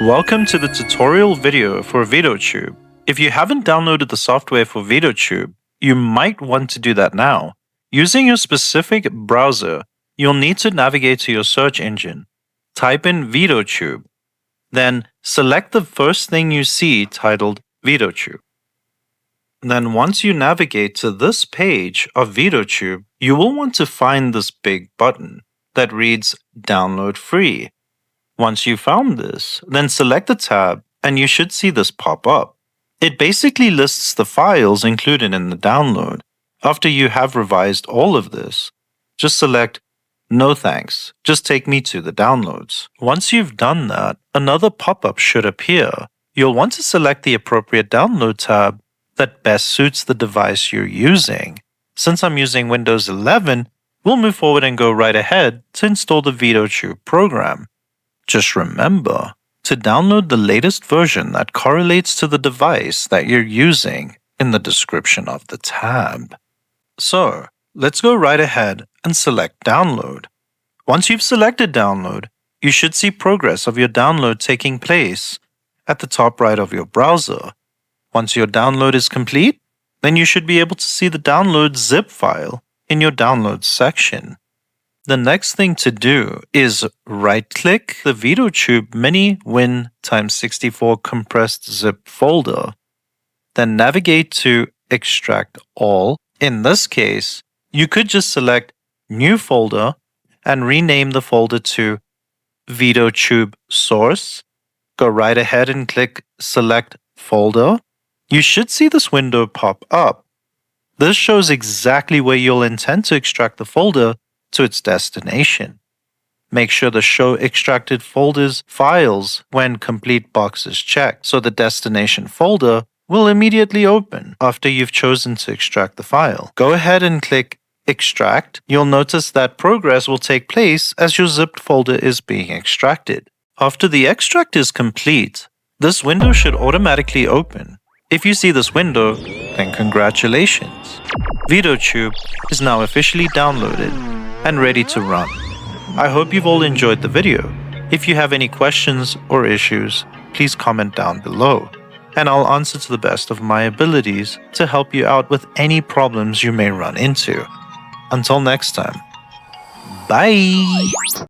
Welcome to the tutorial video for Veadotube. If you haven't downloaded the software for Veadotube, you might want to do that now. Using your specific browser, you'll need to navigate to your search engine. Type in Veadotube. Then select the first thing you see titled Veadotube. Then once you navigate to this page of Veadotube, you will want to find this big button that reads Download Free. Once you found this, then select the tab and you should see this pop up. It basically lists the files included in the download. After you have revised all of this, just select No thanks, just take me to the downloads. Once you've done that, another pop-up should appear. You'll want to select the appropriate download tab that best suits the device you're using. Since I'm using Windows 11, we'll move forward and go right ahead to install the Veadotube program. Just remember to download the latest version that correlates to the device that you're using in the description of the tab. So, let's go right ahead and select Download. Once you've selected Download, you should see progress of your download taking place at the top right of your browser. Once your download is complete, then you should be able to see the download zip file in your Downloads section. The next thing to do is right-click the Veadotube Mini Win x64 compressed zip folder. Then navigate to Extract All. In this case, you could just select New Folder and rename the folder to Veadotube Source. Go right ahead and click Select Folder. You should see this window pop up. This shows exactly where you'll intend to extract the folder to its destination. Make sure the Show Extracted Folders files when complete box is checked, so the destination folder will immediately open after you've chosen to extract the file. Go ahead and click Extract. You'll notice that progress will take place as your zipped folder is being extracted. After the extract is complete, this window should automatically open. If you see this window, then congratulations. Veadotube is now officially downloaded and ready to run. I hope you've all enjoyed the video. If you have any questions or issues, please comment down below, and I'll answer to the best of my abilities to help you out with any problems you may run into. Until next time, bye!